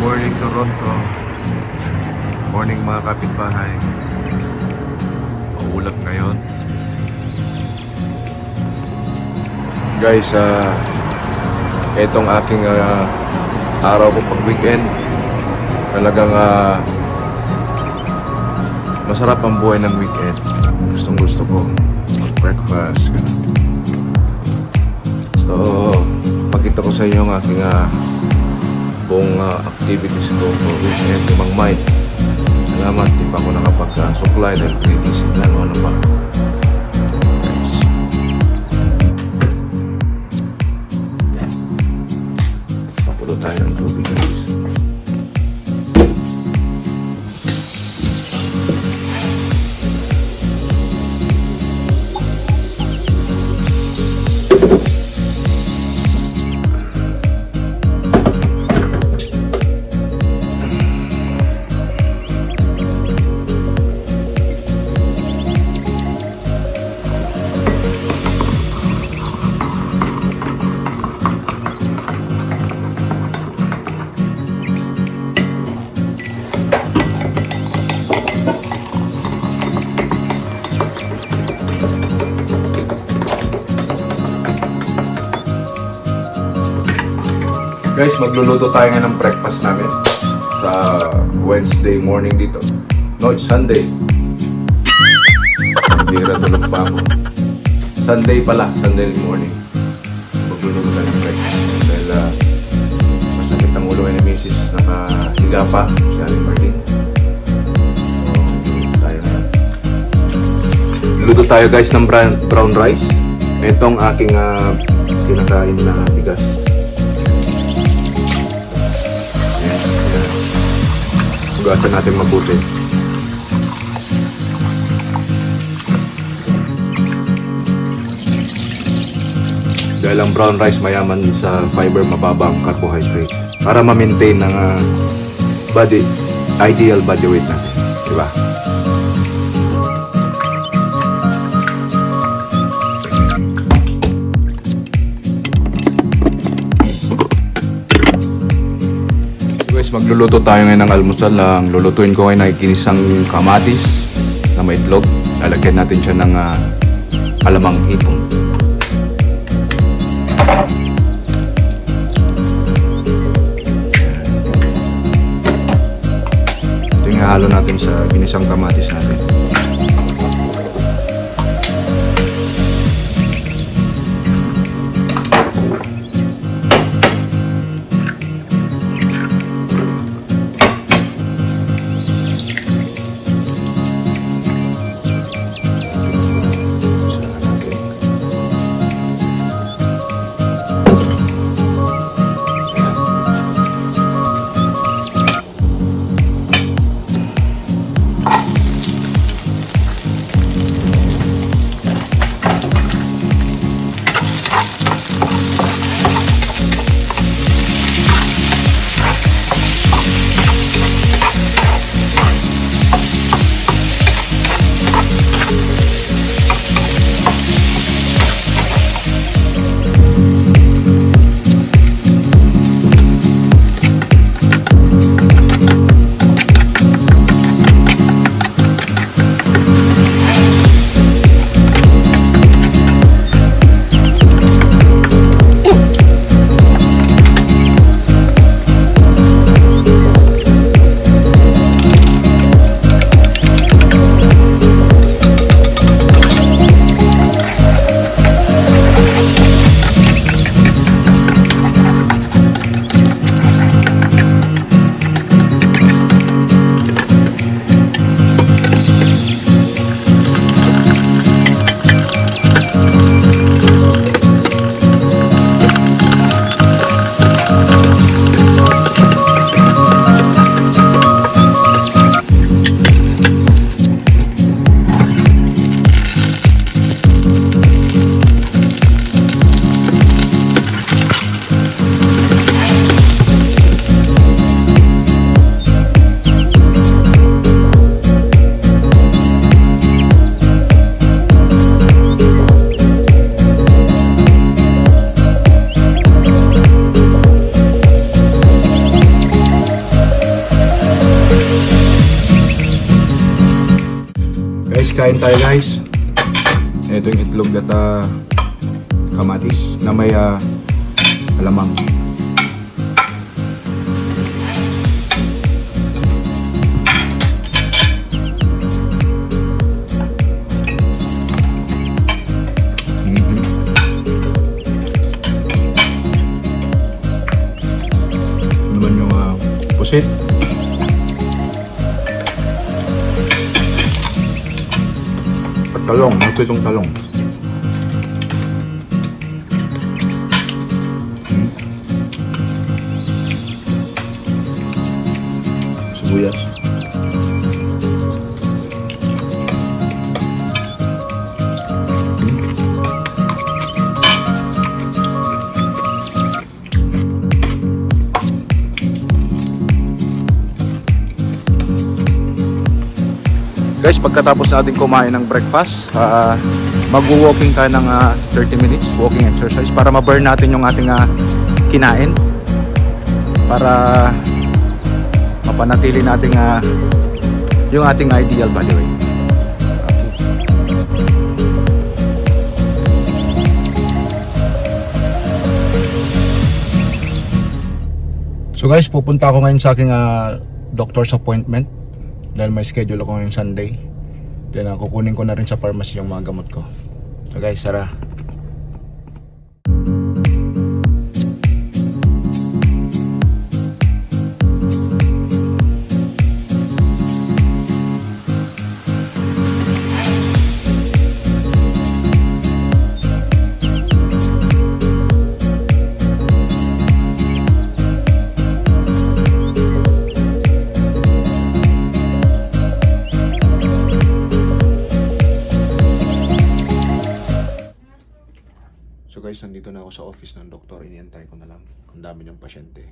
Morning Toronto. Morning mga kapitbahay. Maulap ngayon. Guys, etong aking araw ko pag weekend. Talagang masarap ang buhay ng weekend. Gustong gusto ko mag-breakfast. So, pakita ko sa inyo ang aking buong activities ko for weekend, yung MANG MIKE. Salamat, di pa ako nakapag-supply dahil pre-visit na ano pa. Papulo tayo ng tubig, guys. Guys, magluluto tayo ngayon ng breakfast namin sa Wednesday morning dito. No, it's Sunday. Bira, tulog pa ako. Sunday pala, Sunday morning. Magluluto tayo ng breakfast. Dahil masakit ang ulo ni Mrs. Nakahiga pa siya ni Martin. So, tayo na. Luto tayo guys ng brown rice. Itong aking kinakain na bigas. Hugasan natin mabuti. Dahil ang brown rice mayaman sa fiber, mababa ang carbohydrate para ma-maintain ng ideal body weight natin, diba? Magluluto tayo ngayon ng almusal. Ang lulutuin ko ngayon ay ginisang kamatis na may itlog. Lalagyan natin siya ng alamang hipon. Ito yung halo natin sa ginisang kamatis natin. kain tayo guys. Ito yung itlog at kamatis na may alamang. Ano naman yung pusit. Talong, Pritong Talong. Sibuyas. Guys, pagkatapos natin kumain ng breakfast, mag-walking tayo ng 30 minutes, walking exercise para ma-burn natin yung ating kinain, para mapanatili natin yung ating ideal body weight. So guys, pupunta ako ngayon sa aking doctor's appointment dahil may schedule ako ngayong Sunday. Then kukunin ko na rin sa pharmacy yung mga gamot ko. So guys, tara. So guys, nandito na ako sa office ng doktor. Iniantay ko na lang. Ang dami niyang pasyente.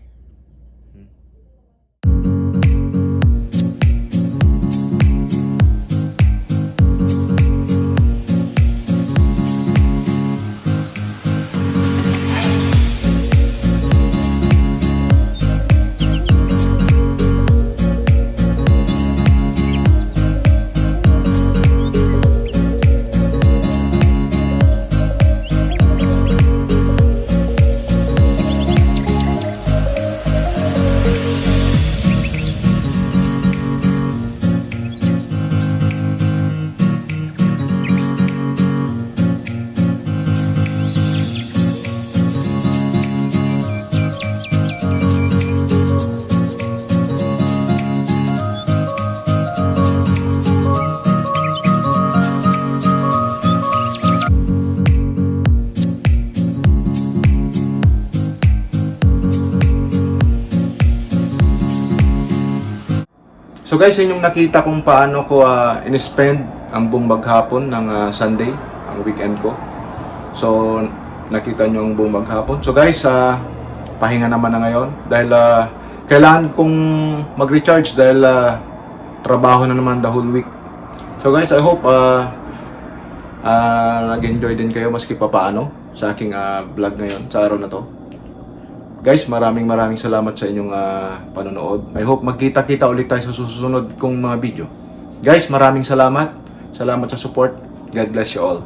So guys, yun yung nakita kung paano ko in-spend ang buong maghapon ng Sunday, ang weekend ko. So nakita nyo ang buong maghapon. So guys, pahinga naman na ngayon dahil kailangan kong mag-recharge dahil trabaho na naman the whole week. So guys, I hope nag-enjoy din kayo maski pa paano sa aking vlog ngayon sa araw na to. Guys, maraming salamat sa inyong panonood. I hope magkita-kita ulit tayo sa susunod kong mga video. Guys, maraming salamat. Salamat sa support. God bless you all.